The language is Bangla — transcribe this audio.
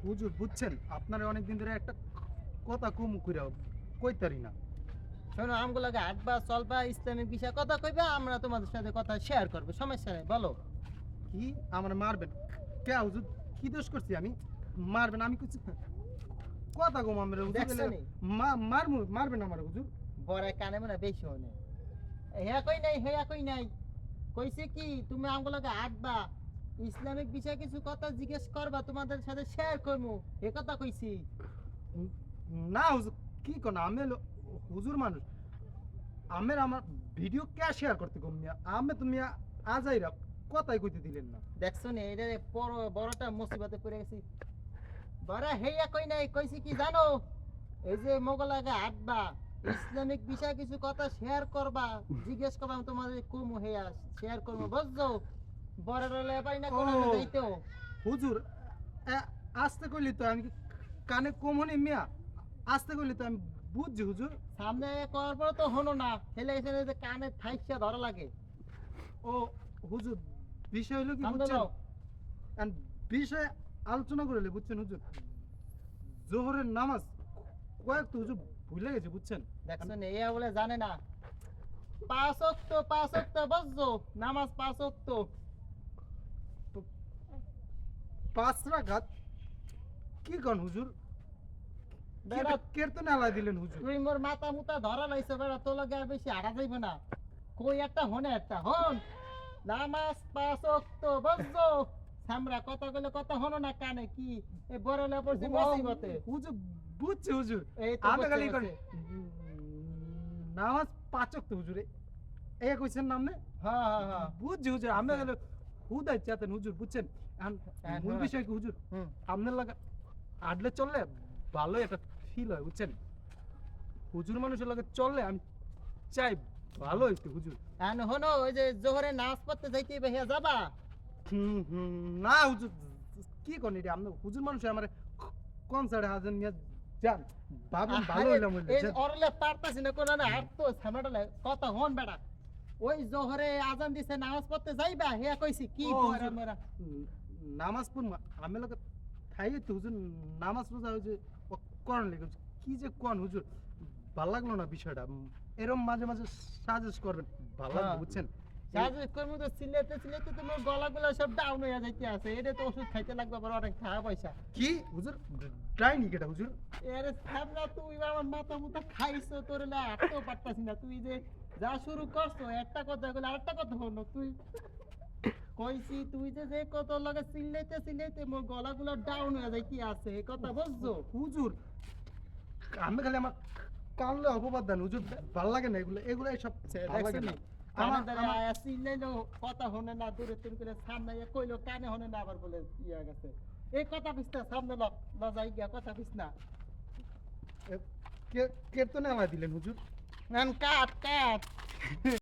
হুজুর বুঝছেন আপনারা অনেকদিন ধরে একটা কথা কম কইরা কইতারি না। শোনো আমগুলোকে হাঁটবা চলবা ইসলামিক বিষয় কথা কইবা, আমরা তোমাদের সাথে কথা শেয়ার করবো, সমস্যা নেই, বলো। কি আমার মারবেন? কে হুজুর কি দোষ করছি আমি? মারবেন আমি কিছু কথা কম আমরা হুজুর দেখছো এলে নি? মারবেন আমার হুজুর। বড় কানে মনে বেশি হনে হ্যাঁ কই নাই, হ্যাঁ কই নাই, কইছে কি তুমি আমগুলোকে হাঁটবা ইসলামিক বিষয়ে কিছু কথা জিজ্ঞেস করবা, তোমাদের সাথে শেয়ার করবো, এ কথা কইছি। উম, না হুজুর কি কোন আমি হলো হুজুর মানুষ। আমের আমার ভিডিও কে শেয়ার করতে কম মিয়া আমি তুমি আজাইরা কথাই কইতে দিলেন না। দেখছো নি এটা বড় বড়টা মুসিবতে পড়ে গেছি। বড় হেয়া কই নাই, কইছি কি জানো, এই যে মোগলাকে হাঁটবা ইসলামিক বিষয়ে কিছু কথা শেয়ার করবা, জিজ্ঞেস করবা, আমি তোমাদের কুম হেয়া শেয়ার করবো, বুঝছো? বড় রলে পাই না কোন ও যাইতো। হুজুর আসতে কইলি তো আমি কি কানে কম হনি মিয়া? আসতে কইলি তো আমি বুঝছি হুজুর। সামনে করার পর তো হলো না, ছেলে এসে যে কানে থাইসা ধরা লাগে। ও হুজুর বিষয় হলো কি সামনে বুঝছেন? যাও। আর বিষয়ে আলোচনা করলে বুঝছেন হুজুর, জোহরের নামাজ কয়েক তো হুজুর ভুলে গেছে বুঝছেন। দেখছো নি এ বলে জানে না, পাঁচ ওয়াক্ত বুঝছো, নামাজ পাঁচ ওয়াক্ত। পাঁচ রাকাত কি কোন হুজুর? বেড়া কীর্তন আলাই দিলেন হুজুর। তুই মোর মাথা মুতা ধরা লাইছো, বেড়া তোর লগে আর বেশি হারা যাইবে না। কই একটা হনে একটা হন, নামাজ পাঁচ ওয়াক্ত বুঝছো। সামরা কথা কইলে কথা হনো না কানে কি, এই বড় লে পড়ছি মুসিবতে। হুজুর বুঝছি হুজুর। এই তো আমি বুঝতে খালি কোন পারছি। নামাজ পাঁচ ওয়াক্ত হুজুর এ কইছেন নামনে। হ্যাঁ হ্যাঁ হ্যাঁ। বুঝছি হুজুর আমি গেলে হুদাই চাতেন হুজুর বুঝছেন। এখন মূল হ্যাঁ। বিষয় কি হুজুর, হুম। আপনার লাগা আডলে চললে ভালো একটা ফিল হয় বুঝছেন। হুজুর মানুষের লাগে চললে আমি চাই ভালো হইতে হুজুর। এখন হনো ওই যে জোহরে নামাজ পড়তে যাইতে ভাইয়া যাবা। না হুজুর কি কোন এটা আপনি হুজুর মানুষ আমার কনসার্টে হাজার নিয়ে যান ভাবলাম ভালো হইলাম হইলে এই যান। অরলে পারতাছি না কোন না হাত তো সামনে কথা হন বেড়া। ওই জোহরে আজান দিছে নামাজ পড়তে যাইবা, হেয়া কইছি কি ও বড় হুজুর, মেরা। নামাজ পড়ব আমি লোক থাই তো হুজুর নামাজ রোজা হয়েছে করণ লেগে কি যে কোন হুজুর ভাল লাগলো না বিষয়টা। এরম মাঝে মাঝে সাজেস্ট করবেন ভালো লাগবে হ্যাঁ। বুঝছেন। সাজে কইমু তো সিলেতে সিলেতে তোমার গলাগুলো সব ডাউন হইয়া যাইতে আছে, এটা তো ওষুধ খাইতে লাগবে আবার অনেক টাকা পয়সা। কি হুজুর ড্রাইনি কেটা হুজুর? এরে সামনা তুই আমার মাথা মুথা খাইছো, তোর না হাঁটতেও পারতাছি না, তুই যে যা শুরু করছো একটা কথা কইলে আরেকটা কথা হলো তুই। কইছি তুই যে যে কত লাগে চিল্লাইতে চিল্লাইতে মোর গলাগুলো ডাউন হয়ে যাইতে আছে, এই কথা বুঝছো? হুজুর আমি খালি আমার কানলে অপবাদ দেন হুজুর ভাল লাগে না এগুলো এগুলো সব ভাল লাগে দেখছো না। নি আমার কানে ধরে আমার আয়া চিল্লাইলো কথা হনে না, দূরে দূরে করে সামনে আয়া কইলো কানে হনে না, আবার বলে ইয়া গেছে। এই কথা পিছনা সামনে লজাই গিয়া কথা পিছনা। কীর্তনে আমায় দিলেন হুজুর। কাট কাট।